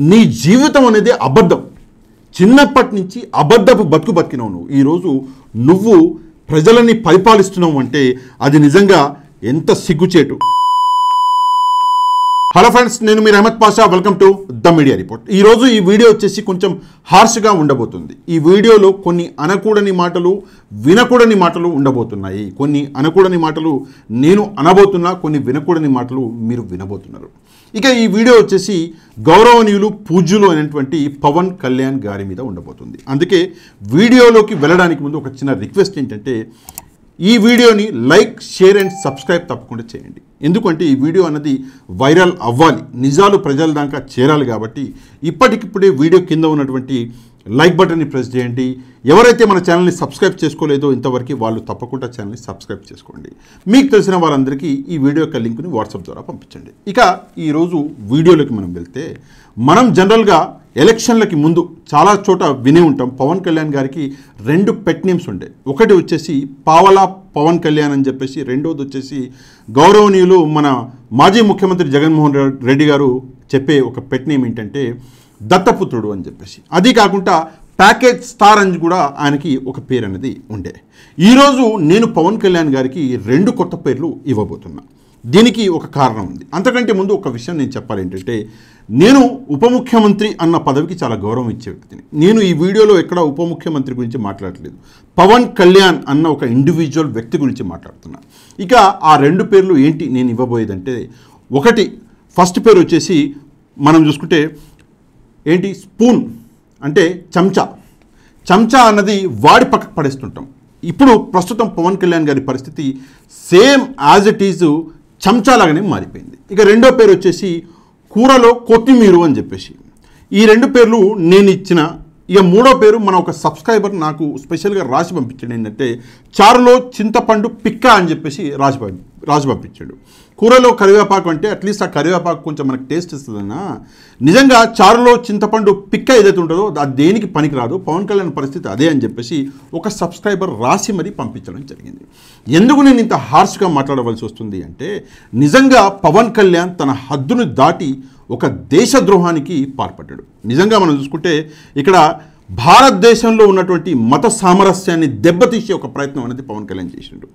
నీ జీవితం అనేది అబద్ధం. చిన్నప్పటి నుంచి అబద్ధపు బతుకు బతికినావు నువ్వు. ఈరోజు నువ్వు ప్రజలని పరిపాలిస్తున్నావు అంటే అది నిజంగా ఎంత సిగ్గుచేటు. హలో ఫ్రెండ్స్, నేను మీ Ahmed Pasha. Welcome to the media report. ఈరోజు ఈ వీడియో వచ్చేసి కొంచెం హార్ష్గా ఉండబోతుంది. ఈ వీడియోలో కొన్ని అనకూడని మాటలు, వినకూడని మాటలు ఉండబోతున్నాయి. కొన్ని అనకూడని మాటలు నేను అనబోతున్నా, కొన్ని వినకూడని మాటలు మీరు వినబోతున్నారు. ఇక ఈ వీడియో వచ్చేసి గౌరవనీయులు, పూజ్యులు అయినటువంటి పవన్ కళ్యాణ్ గారి మీద ఉండబోతుంది. అందుకే వీడియోలోకి వెళ్ళడానికి ముందు ఒక చిన్న రిక్వెస్ట్ ఏంటంటే, ఈ వీడియోని లైక్, షేర్ అండ్ సబ్స్క్రైబ్ తప్పకుండా చేయండి. ఎందుకంటే ఈ వీడియో అన్నది వైరల్ అవ్వాలి, నిజాలు ప్రజల దాకా చేరాలి. కాబట్టి ఇప్పటికిప్పుడే వీడియో కింద ఉన్నటువంటి లైక్ బటన్ని ప్రెస్ చేయండి. ఎవరైతే మన ఛానల్ని సబ్స్క్రైబ్ చేసుకోలేదో ఇంతవరకు వాళ్ళు తప్పకుండా ఛానల్ని సబ్స్క్రైబ్ చేసుకోండి. మీకు తెలిసిన వారందరికీ ఈ వీడియో యొక్క లింక్ని వాట్సాప్ ద్వారా పంపించండి. ఇక ఈరోజు వీడియోలోకి మనం వెళ్తే, మనం జనరల్గా ఎలక్షన్లకి ముందు చాలా చోట విని ఉంటాం, పవన్ కళ్యాణ్ గారికి 2 పెట్ నేమ్స్ ఉండే. ఒకటి వచ్చేసి పావలా పవన్ కళ్యాణ్ అని చెప్పేసి, రెండోది వచ్చేసి గౌరవనీయులు మన మాజీ ముఖ్యమంత్రి జగన్మోహన్ రెడ్డి గారు చెప్పే ఒక పెట్ నేమ్ ఏంటంటే దత్తపుత్రుడు అని చెప్పేసి. అది కాకుండా ప్యాకేజ్ స్టార్ అని కూడా ఆయనకి ఒక పేరు అనేది ఉండే. ఈరోజు నేను పవన్ కళ్యాణ్ గారికి 2 కొత్త పేర్లు ఇవ్వబోతున్నా. దీనికి ఒక కారణం ఉంది. అంతకంటే ముందు ఒక విషయం నేను చెప్పాలి ఏంటంటే, నేను ఉప ముఖ్యమంత్రి అన్న పదవికి చాలా గౌరవం ఇచ్చే వ్యక్తిని. నేను ఈ వీడియోలో ఎక్కడ ఉప ముఖ్యమంత్రి గురించి మాట్లాడట్లేదు, పవన్ కళ్యాణ్ అన్న ఒక ఇండివిజువల్ వ్యక్తి గురించి మాట్లాడుతున్నా. ఇక ఆ 2 పేర్లు ఏంటి నేను ఇవ్వబోయేదంటే, ఒకటి ఫస్ట్ పేరు వచ్చేసి మనం చూసుకుంటే ఏంటి, స్పూన్ అంటే చెంచా. చెంచా అన్నది వాడి పక్కకు పడేస్తుంటాం. ఇప్పుడు ప్రస్తుతం పవన్ కళ్యాణ్ గారి పరిస్థితి సేమ్ యాజ్ ఇట్ ఈజ్ చెంచాలాగానే మారిపోయింది. ఇక రెండో పేరు వచ్చేసి కూరలో కొత్తిమీరు అని చెప్పేసి. ఈ 2 పేర్లు నేను ఇచ్చిన. ఇక మూడో పేరు మన ఒక సబ్స్క్రైబర్ నాకు స్పెషల్గా రాసి పంపించాడు. ఏంటంటే చారులో చింతపండు పిక్క అని చెప్పేసి రాసి పంపించాడు. కూరలో కరివేపాకు అంటే అట్లీస్ట్ ఆ కరివేపాకు కొంచెం మనకు టేస్ట్ ఇస్తుందన్నా. నిజంగా చారులో చింతపండు పిక్క ఏదైతే ఉంటుందో అది దేనికి పనికిరాదు. పవన్ కళ్యాణ్ పరిస్థితి అదే అని చెప్పేసి ఒక సబ్స్క్రైబర్ రాసి మరీ పంపించడం జరిగింది. ఎందుకు నేను ఇంత హార్ష్గా మాట్లాడవలసి వస్తుంది అంటే, నిజంగా పవన్ కళ్యాణ్ తన హద్దును దాటి ఒక దేశద్రోహానికి పాల్పడ్డాడు. నిజంగా మనం చూసుకుంటే ఇక్కడ భారతదేశంలో ఉన్నటువంటి మత సామరస్యాన్ని దెబ్బతీసే ఒక ప్రయత్నం అనేది పవన్ కళ్యాణ్ చేసిండు.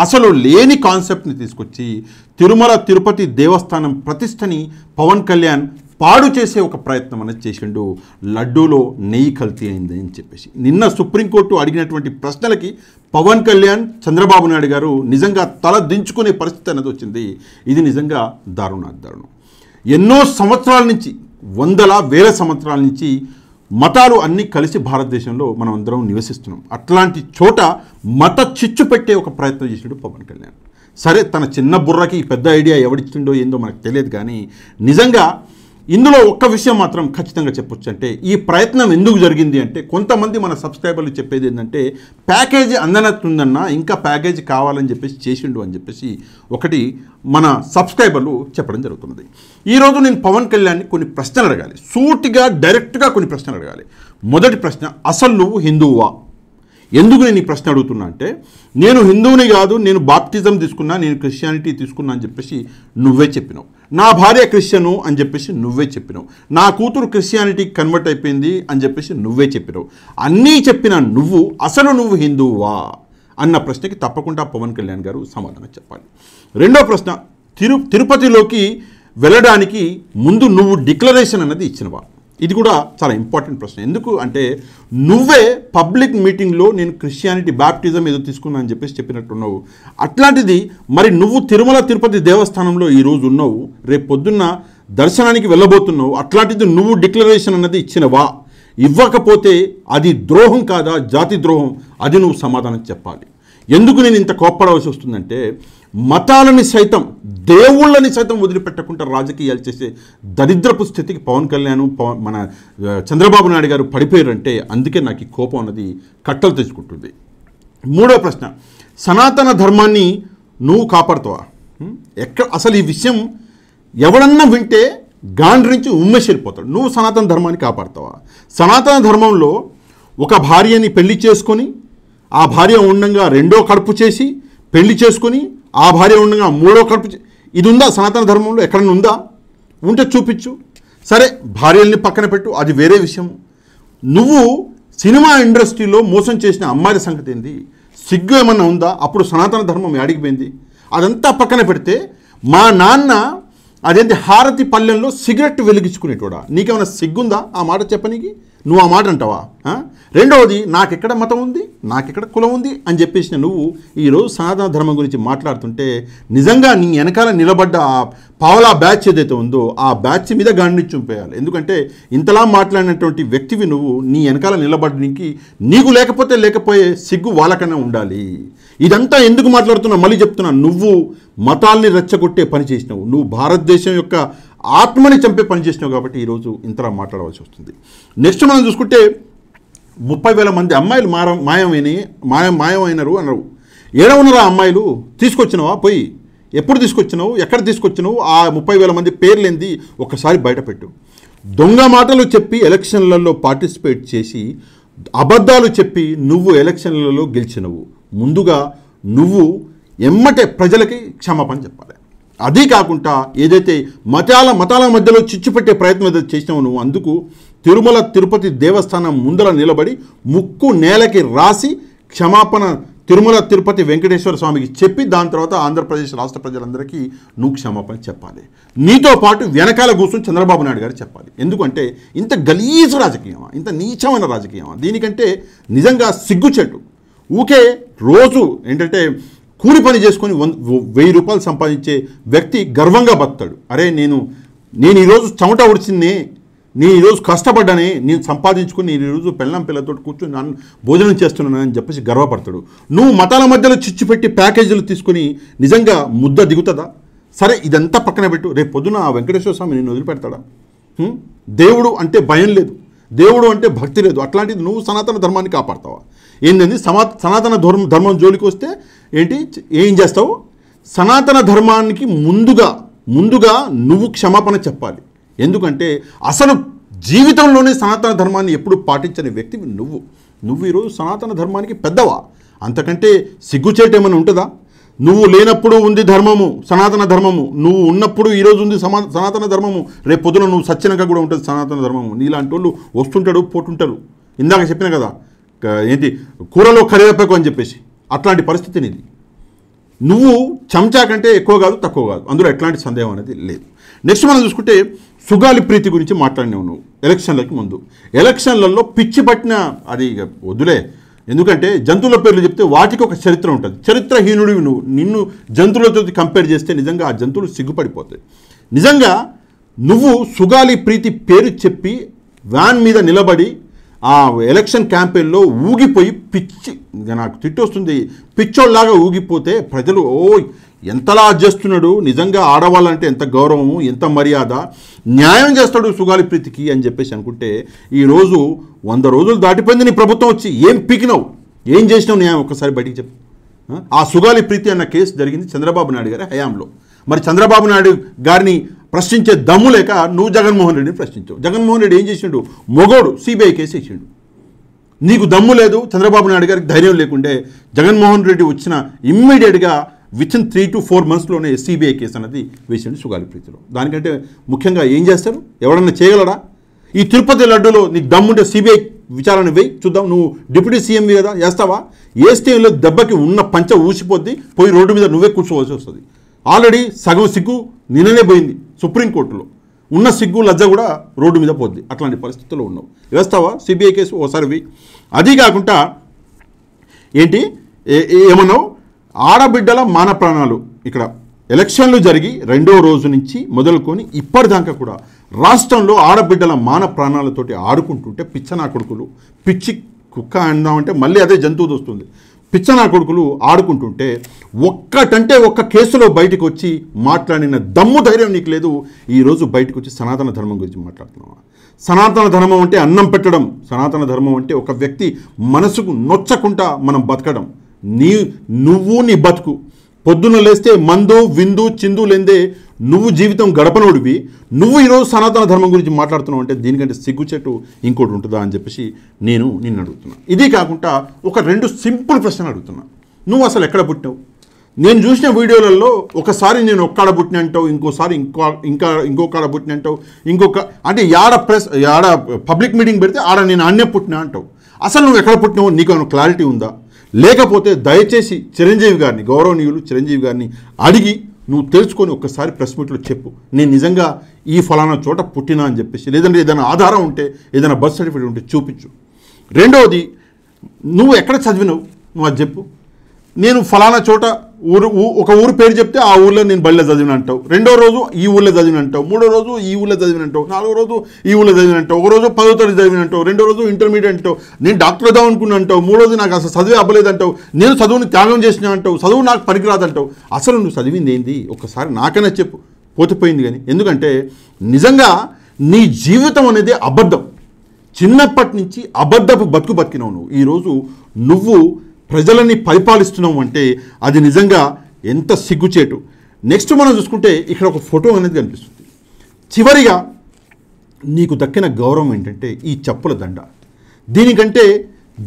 అసలు లేని కాన్సెప్ట్ని తీసుకొచ్చి తిరుమల తిరుపతి దేవస్థానం ప్రతిష్టని పవన్ కళ్యాణ్ పాడు చేసే ఒక ప్రయత్నం అనేది చేసిండు. లడ్డూలో నెయ్యి కల్తీ అయింది అని చెప్పేసి నిన్న సుప్రీంకోర్టు అడిగినటువంటి ప్రశ్నలకి పవన్ కళ్యాణ్, చంద్రబాబు నాయుడు గారు నిజంగా తల దించుకునే పరిస్థితి అనేది వచ్చింది. ఇది నిజంగా దారుణం. ఎన్నో సంవత్సరాల నుంచి, వందల వేల సంవత్సరాల నుంచి మతాలు అన్నీ కలిసి భారతదేశంలో మనం అందరం నివసిస్తున్నాం. అట్లాంటి చోట మత చిచ్చు పెట్టే ఒక ప్రయత్నం చేసాడు పవన్ కళ్యాణ్. సరే, తన చిన్న బుర్రకి పెద్ద ఐడియా ఎవడిచ్చిండో ఏందో మనకు తెలియదు. కానీ నిజంగా ఇందులో ఒక్క విషయం మాత్రం ఖచ్చితంగా చెప్పొచ్చు. అంటే ఈ ప్రయత్నం ఎందుకు జరిగింది అంటే, కొంతమంది మన సబ్స్క్రైబర్లు చెప్పేది ఏంటంటే, ప్యాకేజీ అందనట్టుందన్నా, ఇంకా ప్యాకేజీ కావాలని చెప్పేసి చేసిండు అని చెప్పేసి ఒకటి మన సబ్స్క్రైబర్లు చెప్పడం జరుగుతున్నది. ఈరోజు నేను పవన్ కళ్యాణ్ని కొన్ని ప్రశ్నలు అడగాలి, సూటిగా డైరెక్ట్గా కొన్ని ప్రశ్నలు అడగాలి. మొదటి ప్రశ్న, అసలు నువ్వు హిందువువా? ఎందుకు నేను ఈ ప్రశ్న అడుగుతున్నా అంటే, నేను హిందువుని కాదు, నేను బాప్టిజం తీసుకున్నా, నేను క్రిస్టియానిటీ తీసుకున్నా అని చెప్పేసి నువ్వే చెప్పినావు. నా భార్య క్రిస్టియను అని చెప్పేసి నువ్వే చెప్పినావు. నా కూతురు క్రిస్టియానిటీకి కన్వర్ట్ అయిపోయింది అని చెప్పేసి నువ్వే చెప్పినావు. అన్నీ చెప్పిన నువ్వు అసలు నువ్వు హిందువువా అన్న ప్రశ్నకి తప్పకుండా పవన్ కళ్యాణ్ గారు సమాధానం చెప్పాలి. రెండో ప్రశ్న, తిరుపతిలోకి వెళ్ళడానికి ముందు నువ్వు డిక్లరేషన్ అన్నది ఇచ్చినవా? ఇది కూడా చాలా ఇంపార్టెంట్ ప్రశ్న. ఎందుకు అంటే, నువ్వే పబ్లిక్ మీటింగ్లో నేను క్రిస్టియానిటీ బాప్టిజం ఏదో తీసుకున్నా అని చెప్పేసి చెప్పినట్టున్నావు. అట్లాంటిది మరి నువ్వు తిరుమల తిరుపతి దేవస్థానంలో ఈరోజు ఉన్నావు, రేపు పొద్దున్న దర్శనానికి వెళ్ళబోతున్నావు. అట్లాంటిది నువ్వు డిక్లరేషన్ అన్నది ఇచ్చినవా? ఇవ్వకపోతే అది ద్రోహం కాదా, జాతి ద్రోహం? అది నువ్వు సమాధానం చెప్పాలి. ఎందుకు నేను ఇంత కోప్పడవలసి వస్తుందంటే, మతాలని సైతం, దేవుళ్ళని సైతం వదిలిపెట్టకుండా రాజకీయాలు చేసే దరిద్రపు స్థితికి పవన్ కళ్యాణ్, మన చంద్రబాబు నాయుడు గారు పడిపోయారంటే అందుకే నాకు ఈ కోపం అన్నది కట్టలు తెచ్చుకుంటుంది. మూడో ప్రశ్న, సనాతన ధర్మాన్ని నువ్వు కాపాడుతావా? అసలు ఈ విషయం ఎవడన్నా వింటే గాండ్రించి ఉమ్మేసి వెళ్ళిపోతాడు. నువ్వు సనాతన ధర్మాన్ని కాపాడుతావా? సనాతన ధర్మంలో ఒక భార్యని పెళ్లి చేసుకొని, ఆ భార్య ఉండంగా రెండో కడుపు చేసి పెళ్లి చేసుకొని, ఆ భార్య ఉండగా మూడో కడుపు, ఇది ఉందా సనాతన ధర్మంలో? ఎక్కడన్నా ఉందా? ఉంటే చూపించు. సరే, భార్యల్ని పక్కన పెట్టు, అది వేరే విషయం. నువ్వు సినిమా ఇండస్ట్రీలో మోసం చేసిన అమ్మాయిల సంగతి ఏంది? సిగ్గు ఏమన్నా ఉందా? అప్పుడు సనాతన ధర్మం అడిగిపోయింది. అదంతా పక్కన పెడితే మా నాన్న అదేంటి హారతి పల్లెంలో సిగరెట్ వెలిగించుకునేటోడా? నీకేమైనా సిగ్గుందా ఆ మాట చెప్పనీకి? నువ్వు ఆ మాట అంటావా? రెండవది, నాకెక్కడ మతం ఉంది, నాకెక్కడ కులం ఉంది అని చెప్పేసిన నువ్వు ఈరోజు సనాతన ధర్మం గురించి మాట్లాడుతుంటే నిజంగా నీ వెనకాల నిలబడ్డ ఆ పావలా బ్యాచ్ ఏదైతే ఉందో ఆ బ్యాచ్ మీద గాడిని చుంపేయాలి. ఎందుకంటే ఇంతలా మాట్లాడినటువంటి వ్యక్తివి నువ్వు, నీ వెనకాల నిలబడడానికి నీకు లేకపోయే సిగ్గు వాళ్ళకన్నా ఉండాలి. ఇదంతా ఎందుకు మాట్లాడుతున్నావు మళ్ళీ చెప్తున్నా, నువ్వు మతాల్ని రెచ్చగొట్టే పని చేసినావు, నువ్వు భారతదేశం యొక్క ఆత్మని చంపే పని చేసినావు కాబట్టి ఈరోజు ఇంతలా మాట్లాడవలసి వస్తుంది. నెక్స్ట్ మనం చూసుకుంటే 30,000 మంది అమ్మాయిలు మాయమైనరు అన్నారు. ఏడ ఉన్నారా అమ్మాయిలు? తీసుకొచ్చినావా? పోయి ఎప్పుడు తీసుకొచ్చినావు? ఎక్కడ తీసుకొచ్చినావు? ఆ 30,000 మంది పేర్లేంది ఒక్కసారి బయటపెట్టు. దొంగ మాటలు చెప్పి ఎలక్షన్లలో పార్టిసిపేట్ చేసి అబద్ధాలు చెప్పి నువ్వు ఎలక్షన్లలో గెలిచినవు. ముందుగా నువ్వు ఎమ్మటే ప్రజలకి క్షమాపణ చెప్పాలి. అదీ కాకుండా ఏదైతే మతాల మధ్యలో చిచ్చు పెట్టే ప్రయత్నం ఏదైతే చేసినావు నువ్వు, అందుకు తిరుమల తిరుపతి దేవస్థానం ముందర నిలబడి ముక్కు నేలకి రాసి క్షమాపణ తిరుమల తిరుపతి వెంకటేశ్వర స్వామికి చెప్పి దాని తర్వాత ఆంధ్రప్రదేశ్ రాష్ట్ర ప్రజలందరికీ నువ్వు క్షమాపణ చెప్పాలి. నీతో పాటు వెనకాల కూర్చొని చంద్రబాబు నాయుడు గారు చెప్పాలి. ఎందుకంటే ఇంత గలీజు రాజకీయమా, ఇంత నీచమైన రాజకీయమా? దీనికంటే నిజంగా సిగ్గుచెట్టు. ఊకే రోజు ఏంటంటే కూలి పని చేసుకొని 1,000 రూపాయలు సంపాదించే వ్యక్తి గర్వంగా బతాడు. అరే నేను ఈరోజు చెమట ఉడిచింది, నేను ఈరోజు కష్టపడ్డానే, నేను సంపాదించుకుని నేను ఈరోజు పిల్లతో కూర్చొని నన్ను భోజనం చేస్తున్నానని చెప్పేసి గర్వపడతాడు. నువ్వు మతాల మధ్యలో చిచ్చు పెట్టి ప్యాకేజీలు తీసుకుని నిజంగా ముద్ద దిగుతుందా? సరే, ఇదంతా పక్కన పెట్టు. రేపు పొద్దున ఆ వెంకటేశ్వర స్వామి నిన్ను వదిలిపెడతాడా? దేవుడు అంటే భయం లేదు, దేవుడు అంటే భక్తి లేదు, అట్లాంటిది నువ్వు సనాతన ధర్మాన్ని కాపాడతావా? ఏంటండి సనాతన ధర్మం జోలికి వస్తే ఏం చేస్తావు? సనాతన ధర్మానికి ముందుగా నువ్వు క్షమాపణ చెప్పాలి. ఎందుకంటే అసలు జీవితంలోనే సనాతన ధర్మాన్ని ఎప్పుడు పాటించని వ్యక్తివి నువ్వు ఈరోజు సనాతన ధర్మానికి పెద్దవా? అంతకంటే సిగ్గుచేటు ఏమైనా ఉంటుందా? నువ్వు లేనప్పుడు ఉంది ధర్మము, సనాతన ధర్మము. నువ్వు ఉన్నప్పుడు ఈరోజు ఉంది సనాతన ధర్మము. రేపు పొద్దున నువ్వు సచ్చినాక కూడా ఉంటుంది సనాతన ధర్మము. నీలాంటి వాళ్ళు వస్తుంటాడు పోతుంటారు. ఇందాక చెప్పిన కదా కూరలో కరివేపాకు అని చెప్పేసి, అట్లాంటి పరిస్థితి నీది. నువ్వు చెంచా కంటే ఎక్కువ కాదు తక్కువ కాదు, అందులో ఎట్లాంటి సందేహం అనేది లేదు. నెక్స్ట్ మనం చూసుకుంటే సుగాలి ప్రీతి గురించి మాట్లాడినావు నువ్వు ఎలక్షన్లకి ముందు. ఎలక్షన్లలో పిచ్చి పట్టిన అది వద్దులే, ఎందుకంటే జంతువుల పేర్లు చెప్తే వాటికి ఒక చరిత్ర ఉంటుంది. చరిత్రహీనుడివి నిన్ను జంతువులతో కంపేర్ చేస్తే నిజంగా ఆ జంతువులు సిగ్గుపడిపోతాయి. నిజంగా నువ్వు సుగాలి ప్రీతి పేరు చెప్పి వ్యాన్ మీద నిలబడి ఆ ఎలక్షన్ క్యాంపెయిన్లో ఊగిపోయి నాకు తిట్టొస్తుంది, పిచ్చోళ్ళలాగా ఊగిపోతే ప్రజలు ఎంతలా చేస్తున్నాడు, నిజంగా ఆడవాళ్ళంటే ఎంత గౌరవము, ఎంత మర్యాద, న్యాయం చేస్తాడు సుగాలి ప్రీతికి అని చెప్పేసి అనుకుంటే ఈరోజు 100 రోజులు దాటిపోయింది నీ ప్రభుత్వం వచ్చి. ఏం పీకినావు, ఏం చేసినావు న్యాయం ఒక్కసారి బయటికి చెప్పు. ఆ సుగాలి ప్రీతి అన్న కేసు జరిగింది చంద్రబాబు నాయుడు గారి హయాంలో. మరి చంద్రబాబు నాయుడు గారిని ప్రశ్నించే దమ్ము లేక నువ్వు జగన్మోహన్ రెడ్డిని ప్రశ్నించావు. జగన్మోహన్ రెడ్డి ఏం చేసిండు? మొగోడు సిబిఐ కేసు వేసిండు. నీకు దమ్ము లేదు, చంద్రబాబు నాయుడు గారికి ధైర్యం లేకుండే జగన్మోహన్ రెడ్డి వచ్చిన ఇమ్మీడియట్గా వితిన్ 3 to 4 monthsలోనే సిబిఐ కేసు అనేది వేసిండు సుగాలి ప్రీతిలో. దానికంటే ముఖ్యంగా ఏం చేస్తారు? ఎవడన్నా చేయగలరా? ఈ తిరుపతి లడ్డూలో నీకు దమ్ముంటే సిబిఐ విచారణ వేయి చూద్దాం. నువ్వు డిప్యూటీ సీఎం కదా, వేస్తావా? వేస్తేలో దెబ్బకి ఉన్న పంచ ఊసిపోద్ది, పోయి రోడ్డు మీద నువ్వే కూర్చోవలసి వస్తుంది. ఆల్రెడీ సగం సిగ్గు నిన్ననే పోయింది సుప్రీంకోర్టులో, ఉన్న సిగ్గు లజ్జ కూడా రోడ్డు మీద పోద్ది. అట్లాంటి పరిస్థితుల్లో ఉన్నావు. వేస్తావా సిబిఐ కేసు? ఓసారి అది కాకుండా ఏమన్నావు? ఆడబిడ్డల మాన ప్రాణాలు. ఇక్కడ ఎలక్షన్లు జరిగి 2వ రోజు నుంచి మొదలుకొని ఇప్పటిదాకా కూడా రాష్ట్రంలో ఆడబిడ్డల మాన ప్రాణాలతోటి ఆడుకుంటుంటే పిచ్చనా కొడుకులు, పిచ్చి కుక్క అందామంటే మళ్ళీ అదే జంతువు వస్తుంది. పిచ్చనా కొడుకులు ఆడుకుంటుంటే ఒక్క కేసులో బయటకు వచ్చి మాట్లాడిన దమ్ము ధైర్యం నీకు లేదు. ఈరోజు బయటకు వచ్చి సనాతన ధర్మం గురించి మాట్లాడుతున్నావా? సనాతన ధర్మం అంటే అన్నం పెట్టడం, సనాతన ధర్మం అంటే ఒక వ్యక్తి మనసుకు నొచ్చకుండా మనం బతకడం. నువ్వు నీ బతుకు పొద్దున్న లేస్తే మందు విందు చిందు లేందే నువ్వు జీవితం గడపనోడివి. నువ్వు ఈరోజు సనాతన ధర్మం గురించి మాట్లాడుతున్నావు అంటే దీనికంటే సిగ్గుచెట్టు ఇంకోటి ఉంటుందా అని చెప్పేసి నేను నిన్ను అడుగుతున్నా. ఇది కాకుండా ఒక 2 సింపుల్ ప్రశ్నలు అడుగుతున్నా. నువ్వు అసలు ఎక్కడ పుట్టావు? నేను చూసిన వీడియోలలో ఒకసారి నేను ఒక్కడ పుట్టిన అంటావు, ఇంకోసారి ఇంకొకడ పుట్టిన అంటావు, అంటే యాడ పబ్లిక్ మీటింగ్ పెడితే ఆడ నేను అన్నే పుట్టినా అంటావు. అసలు నువ్వు ఎక్కడ పుట్టినావో నీకు ఏమైనా క్లారిటీ ఉందా? లేకపోతే దయచేసి చిరంజీవి గారిని, గౌరవనీయులు చిరంజీవి గారిని అడిగి నువ్వు తెలుసుకొని ఒక్కసారి ప్రెస్ మీట్లో చెప్పు, నేను నిజంగా ఈ ఫలానా చోట పుట్టినా అని చెప్పేసి. లేదంటే ఏదైనా ఆధారం ఉంటే, ఏదైనా బర్త్ సర్టిఫికేట్ ఉంటే చూపించు. రెండవది, నువ్వు ఎక్కడ చదివినావు నువ్వు అది చెప్పు. నేను ఫలానా చోట ఒక ఊరు పేరు చెప్తే ఆ ఊళ్ళో నేను బళ్ళో చదివిన అంటావు, రెండో రోజు ఈ ఊళ్ళో చదివిన అంటావు, మూడో రోజు ఈ ఊళ్ళో చదివిన అంటావు, నాలుగో రోజు ఈ ఊళ్ళో చదివిన అంటావు, ఒక రోజు 10వ తరగతి చదివిన అంటావు, రెండో రోజు ఇంటర్మీడియట్ అంటావు, నేను డాక్టర్ అవుదాం అనుకున్నా అంటావు, మూడోది నాకు అసలు చదివే అవ్వలేదంటావు, నేను చదువుని త్యాగం చేసిన అంటావు, చదువు నాకు పనికిరాదంటావు. అసలు నువ్వు చదివింది ఏంది ఒక్కసారి నాకైనా చెప్పు. పోతే కానీ. ఎందుకంటే నిజంగా నీ జీవితం అనేది అబద్ధం. చిన్నప్పటి నుంచి అబద్ధపు బతికినావు నువ్వు. ఈరోజు నువ్వు ప్రజలని పరిపాలిస్తున్నావు అంటే అది నిజంగా ఎంత సిగ్గుచేటు. నెక్స్ట్ మనం చూసుకుంటే ఇక్కడ ఒక ఫోటో అనేది కనిపిస్తుంది. చివరిగా నీకు దక్కిన గౌరవం ఏంటంటే ఈ చెప్పుల దండ.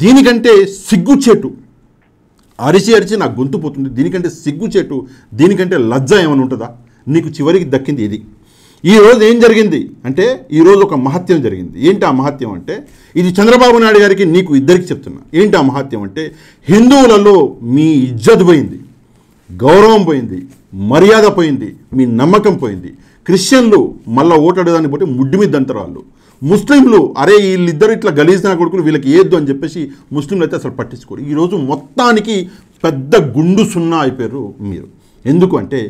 దీనికంటే సిగ్గుచేటు. అరిచి నాకు గొంతు పోతుంది. దీనికంటే సిగ్గుచేటు, దీనికంటే లజ్జ ఏమైనా ఉంటుందా? నీకు చివరికి దక్కింది ఇది. ఈరోజు ఏం జరిగింది అంటే ఈరోజు ఒక మహత్యం జరిగింది. ఏంటి ఆ మహత్యం అంటే, ఇది చంద్రబాబు నాయుడు గారికి నీకు ఇద్దరికి చెప్తున్నా. ఏంటి ఆ మహత్యం అంటే, హిందువులలో మీ ఇజ్జత్ పోయింది, గౌరవం పోయింది, మర్యాద పోయింది, మీ నమ్మకం పోయింది. క్రిస్టియన్లు మళ్ళీ ఓటాడేదాన్ని బట్టి ముడ్డి మీద అంటారు వాళ్ళు. ముస్లింలు అరే వీళ్ళిద్దరు ఇట్లా గలీజ్నా కొడుకులు వీళ్ళకి ఏద్దు అని చెప్పేసి ముస్లింలు అయితే అసలు పట్టించుకోరు. ఈరోజు మొత్తానికి పెద్ద గుండు సున్నా అయిపోయారు మీరు. ఎందుకు అంటే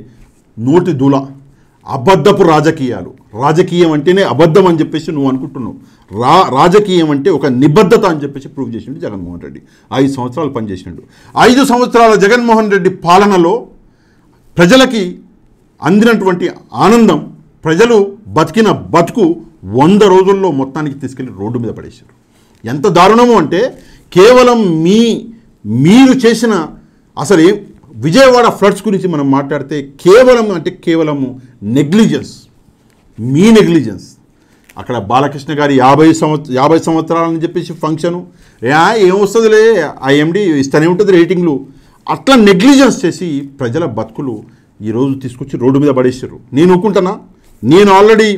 నోటి దూల, అబద్ధపు రాజకీయాలు. రాజకీయం అంటేనే అబద్ధం అని చెప్పేసి నువ్వు అనుకుంటున్నావు. రాజకీయం అంటే ఒక నిబద్ధత అని చెప్పేసి ప్రూవ్ చేసిండు జగన్మోహన్ రెడ్డి. 5 సంవత్సరాలు పనిచేసిండు. 5 సంవత్సరాల జగన్మోహన్ రెడ్డి పాలనలో ప్రజలకి అందినటువంటి ఆనందం, ప్రజలు బతికిన బతుకు 100 రోజుల్లో మొత్తానికి తీసుకెళ్ళి రోడ్డు మీద పడేశారు. ఎంత దారుణము అంటే కేవలం మీరు చేసిన అసలు విజయవాడ ఫ్లడ్స్ గురించి మనం మాట్లాడితే కేవలము నెగ్లిజెన్స్, మీ నెగ్లిజెన్స్. అక్కడ బాలకృష్ణ గారి 50 సంవత్సరాలని చెప్పేసి ఫంక్షను ఏమొస్తుందిలే, ఆ ఎండి ఇస్తూనే ఉంటుంది రేటింగ్లు. అట్లా నెగ్లిజెన్స్ చేసి ప్రజల బతుకులు ఈరోజు తీసుకొచ్చి రోడ్డు మీద పడేసారు. నేను ఒప్పుకుంటున్నా. నేను ఆల్రెడీ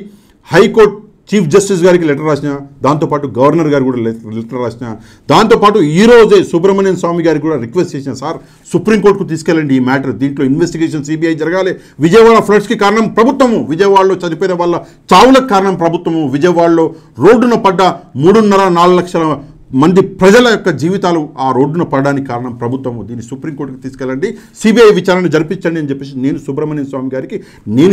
హైకోర్టు చీఫ్ జస్టిస్ గారికి లెటర్ రాసిన, దాంతోపాటు గవర్నర్ గారు కూడా లెటర్ రాసిన, దాంతోపాటు ఈరోజే సుబ్రహ్మణ్యం స్వామి గారికి కూడా రిక్వెస్ట్ చేసిన, సార్ సుప్రీంకోర్టుకు తీసుకెళ్ళండి ఈ మ్యాటర్, దీంట్లో ఇన్వెస్టిగేషన్ సిబిఐ జరగాలి. విజయవాడ ఫ్లడ్స్కి కారణం ప్రభుత్వము, విజయవాడలో చనిపోయిన వాళ్ళ చావులకు కారణం ప్రభుత్వము, విజయవాడలో రోడ్డున పడ్డ 3.5-4 లక్షల మంది ప్రజల యొక్క జీవితాలు ఆ రోడ్డున పడడానికి కారణం ప్రభుత్వము, దీన్ని సుప్రీంకోర్టుకి తీసుకెళ్ళండి, సిబిఐ విచారణ జరిపించండి అని చెప్పేసి నేను సుబ్రహ్మణ్యం స్వామి గారికి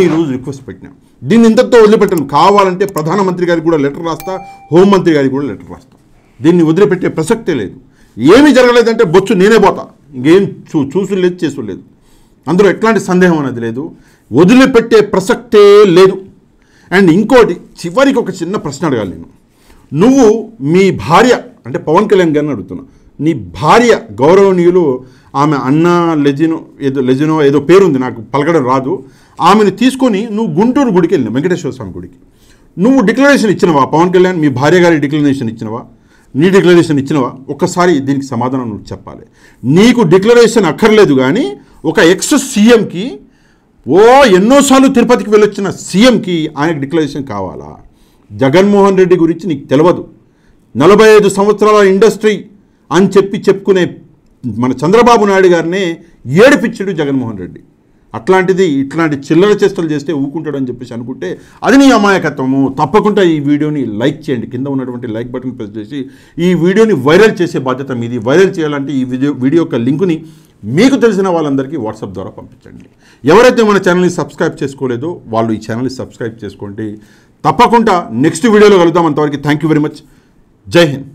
ఈరోజు రిక్వెస్ట్ పెట్టినా. దీన్ని ఇంతటితో వదిలిపెట్టాను. కావాలంటే ప్రధానమంత్రి గారికి కూడా లెటర్ రాస్తా, హోంమంత్రి గారికి కూడా లెటర్ రాస్తా. దీన్ని వదిలిపెట్టే ప్రసక్తే లేదు. ఏమీ జరగలేదంటే బొచ్చు నేనే పోతా. ఇంకేం చూసులేదు, చేసులేదు. అందులో ఎట్లాంటి సందేహం అనేది లేదు. వదిలిపెట్టే ప్రసక్తే లేదు. అండ్ ఇంకోటి, చివరికి ఒక చిన్న ప్రశ్న అడగాలి నేను. నువ్వు మీ భార్య అంటే పవన్ కళ్యాణ్ గారిని అడుగుతున్నా, నీ భార్య గౌరవనీయులు ఆమె అన్నా లెజినో ఏదో పేరుంది, నాకు పలకడం రాదు, ఆమెను తీసుకొని నువ్వు గుంటూరు గుడికి వెళ్ళినావు, వెంకటేశ్వర స్వామి గుడికి. నువ్వు డిక్లరేషన్ ఇచ్చినవా పవన్ కళ్యాణ్? మీ భార్య గారి డిక్లరేషన్ ఇచ్చినవా? నీ డిక్లరేషన్ ఇచ్చినవా? ఒక్కసారి దీనికి సమాధానం నువ్వు చెప్పాలి. నీకు డిక్లరేషన్ అక్కర్లేదు, కానీ ఒక ఎక్స్ సీఎంకి, ఎన్నోసార్లు తిరుపతికి వెళ్ళొచ్చిన సీఎంకి ఆయనకు డిక్లరేషన్ కావాలా? జగన్మోహన్ రెడ్డి గురించి నీకు తెలియదు. 45 సంవత్సరాల ఇండస్ట్రీ అని చెప్పుకునే మన చంద్రబాబు నాయుడు గారినే ఏడిపించాడు జగన్మోహన్ రెడ్డి. ఇట్లాంటి చిల్లర చేష్టలు చేస్తే ఊకుంటాడని చెప్పేసి అనుకుంటే అది నీ అమాయకత్వము. తప్పకుండా ఈ వీడియోని లైక్ చేయండి. కింద ఉన్నటువంటి లైక్ బటన్ ప్రెస్ చేసి ఈ వీడియోని వైరల్ చేసే బాధ్యత మీది. వైరల్ చేయాలంటే ఈ వీడియో యొక్క లింకుని మీకు తెలిసిన వాళ్ళందరికీ వాట్సాప్ ద్వారా పంపించండి. ఎవరైతే మన ఛానల్ని సబ్స్క్రైబ్ చేసుకోలేదో వాళ్ళు ఈ ఛానల్ని సబ్స్క్రైబ్ చేసుకోండి. తప్పకుండా నెక్స్ట్ వీడియోలో కలుద్దాం. అంతవరకు థ్యాంక్ యూ వెరీ మచ్. జై హింద్.